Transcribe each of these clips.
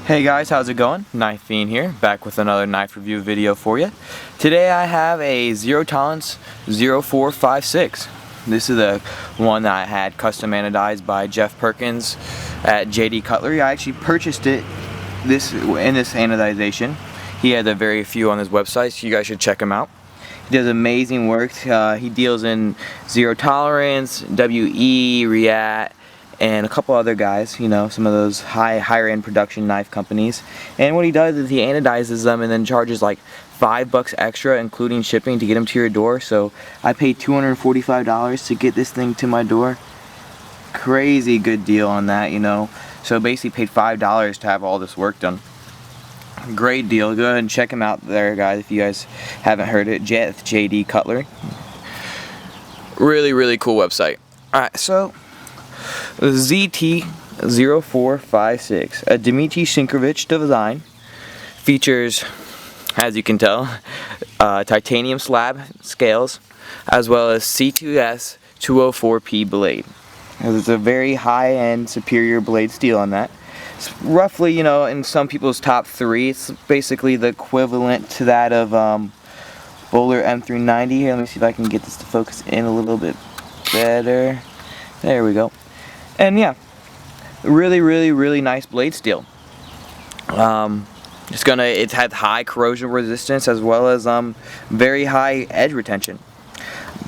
Hey guys, how's it going? Knife Fiend here, back with another knife review video for you. Today I have a Zero Tolerance 0456. This is the one that I had custom anodized by Jeff Perkins at JD Cutlery. I actually purchased it in this anodization. He had a very few on his website, so you guys should check him out. He does amazing work. He deals in Zero Tolerance, WE, Reat, and a couple other guys, you know, some of those higher end production knife companies. And what he does is he anodizes them and then charges like $5 extra including shipping to get them to your door. So I paid $245 to get this thing to my door. Crazy good deal on that, you know. So basically paid $5 to have all this work done. Great deal. Go ahead and check him out there, guys, if you guys haven't heard it. JD Cutlery. Really cool website. Alright, so ZT0456, a Dmitry Sienkiewicz design, features, as you can tell, titanium slab scales, as well as C2S 204P blade. It's a very high-end, superior blade steel on that. It's roughly, you know, in some people's top 3, it's basically the equivalent to that of Bowler M390. Here, let me see if I can get this to focus in a little bit better. There we go. And yeah, really nice blade steel. It's had high corrosion resistance as well as very high edge retention.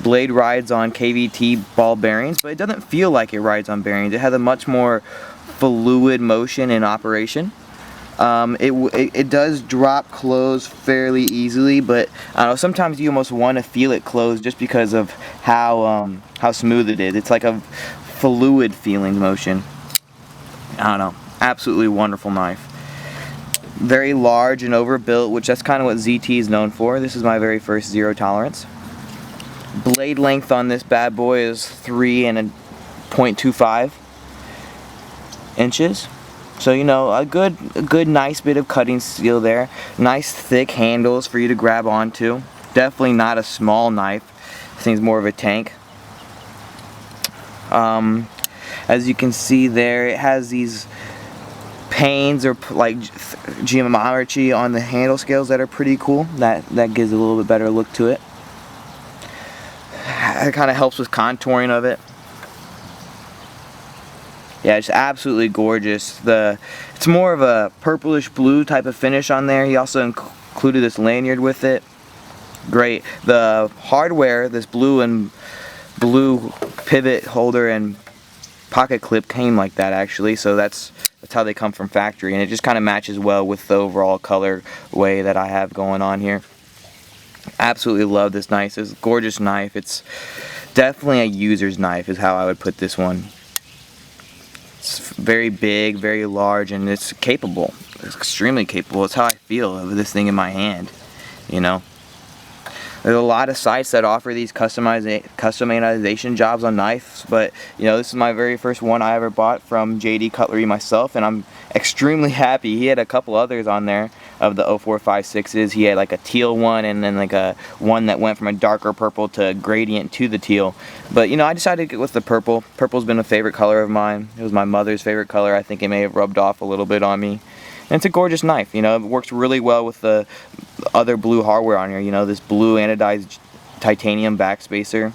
Blade rides on KVT ball bearings, but it doesn't feel like it rides on bearings. It has a much more fluid motion in operation. It does drop close fairly easily, but I don't know, sometimes you almost want to feel it close just because of how smooth it is. It's like a fluid feeling motion. I don't know, absolutely wonderful knife. Very large and overbuilt, which that's kind of what ZT is known for. This is my very first Zero Tolerance. Blade length on this bad boy is 3.25 inches. So, you know, a good nice bit of cutting steel there. Nice thick handles for you to grab onto. Definitely not a small knife. This thing's more of a tank. As you can see there, it has these panes or like geometry on the handle scales that are pretty cool. That gives a little bit better look to it. It kind of helps with contouring of it. Yeah, it's absolutely gorgeous. It's more of a purplish blue type of finish on there. He also included this lanyard with it. Great. The hardware, this blue pivot holder and pocket clip came like that actually, so that's how they come from factory, and it just kind of matches well with the overall color way that I have going on here. Absolutely love this knife. It's a gorgeous knife. It's definitely a user's knife is how I would put this one. It's very big, very large, and it's capable. It's extremely capable. It's how I feel of this thing in my hand, you know. There's a lot of sites that offer these customization jobs on knives, but you know, this is my very first one I ever bought from JD Cutlery myself, and I'm extremely happy. He had a couple others on there of the 0456s. He had like a teal one and then like a one that went from a darker purple to gradient to the teal. But you know, I decided to get with the purple. Purple's been a favorite color of mine. It was my mother's favorite color. I think it may have rubbed off a little bit on me. And it's a gorgeous knife, you know. It works really well with the other blue hardware on here, you know, this blue anodized titanium backspacer.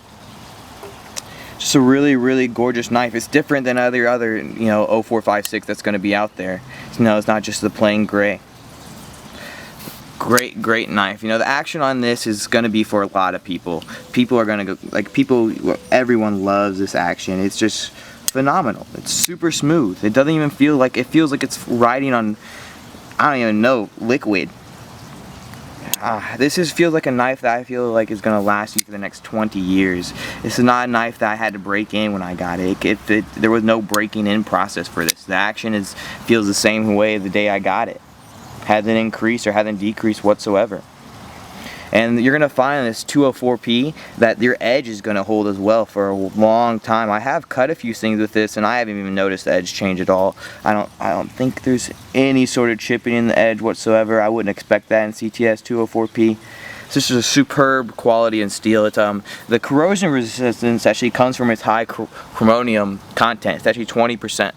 Just a really gorgeous knife. It's different than other you know, 0456 that's going to be out there. You know, it's not just the plain gray. Great knife. You know, the action on this is going to be for a lot of people. People are going to go, like, everyone loves this action. It's just phenomenal. It's super smooth. It doesn't even feel like, it feels like it's riding on, I don't even know, liquid. This feels like a knife that I feel like is going to last you for the next 20 years. This is not a knife that I had to break in when I got it. There was no breaking in process for this. The action feels the same way the day I got it. Hasn't increased or hasn't decreased whatsoever. And you're going to find this 204P that your edge is going to hold as well for a long time. I have cut a few things with this and I haven't even noticed the edge change at all. I don't think there's any sort of chipping in the edge whatsoever. I wouldn't expect that in CTS 204P. This is a superb quality in steel. It's the corrosion resistance actually comes from its high chromium content. It's actually 20%.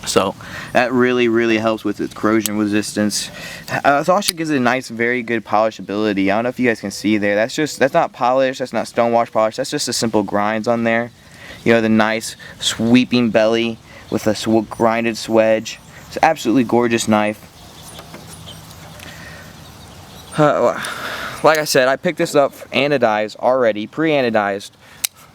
So that really helps with its corrosion resistance. It also gives it a nice, very good polishability. I don't know if you guys can see there. That's not polish. That's not stonewash polish. That's just the simple grinds on there. You know, the nice sweeping belly with a grinded swedge. It's an absolutely gorgeous knife. Like I said, I picked this up anodized already, pre-anodized,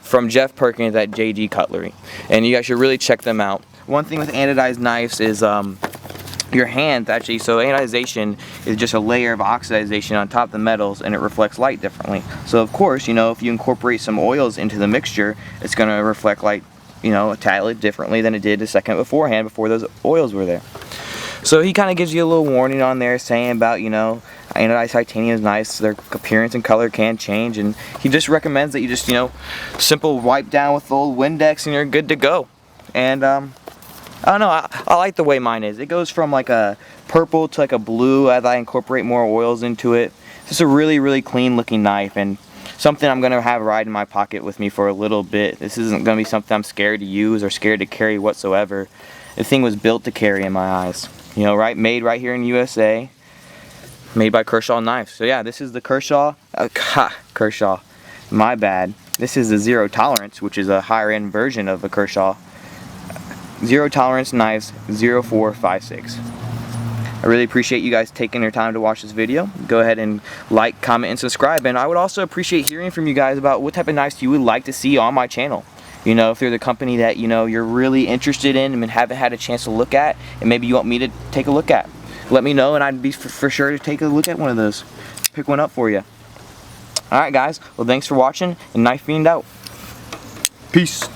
from Jeff Perkins at JG Cutlery, and you guys should really check them out. One thing with anodized knives is your hands actually, so anodization is just a layer of oxidization on top of the metals, and it reflects light differently. So of course, you know, if you incorporate some oils into the mixture, it's going to reflect light, you know, a tad differently than it did a second beforehand before those oils were there. So he kind of gives you a little warning on there saying about, you know, anodized titanium is nice, their appearance and color can change, and he just recommends that you just, you know, simple wipe down with the old Windex and you're good to go. And I don't know, I like the way mine is. It goes from like a purple to like a blue as I incorporate more oils into it. It's just a really clean looking knife, and something I'm going to have ride in my pocket with me for a little bit. This isn't going to be something I'm scared to use or scared to carry whatsoever. The thing was built to carry in my eyes. You know, right? Made right here in USA. Made by Kershaw Knives. So yeah, this is the Kershaw. Kershaw. My bad. This is the Zero Tolerance, which is a higher end version of a Kershaw. Zero Tolerance Knives 0456. I really appreciate you guys taking your time to watch this video. Go ahead and like, comment, and subscribe. And I would also appreciate hearing from you guys about what type of knives you would like to see on my channel. You know, if there's a company that, you know, you're really interested in and haven't had a chance to look at, and maybe you want me to take a look at, let me know, and I'd be for sure to take a look at one of those. Pick one up for you. Alright guys, well thanks for watching, and Knife Fiend out. Peace.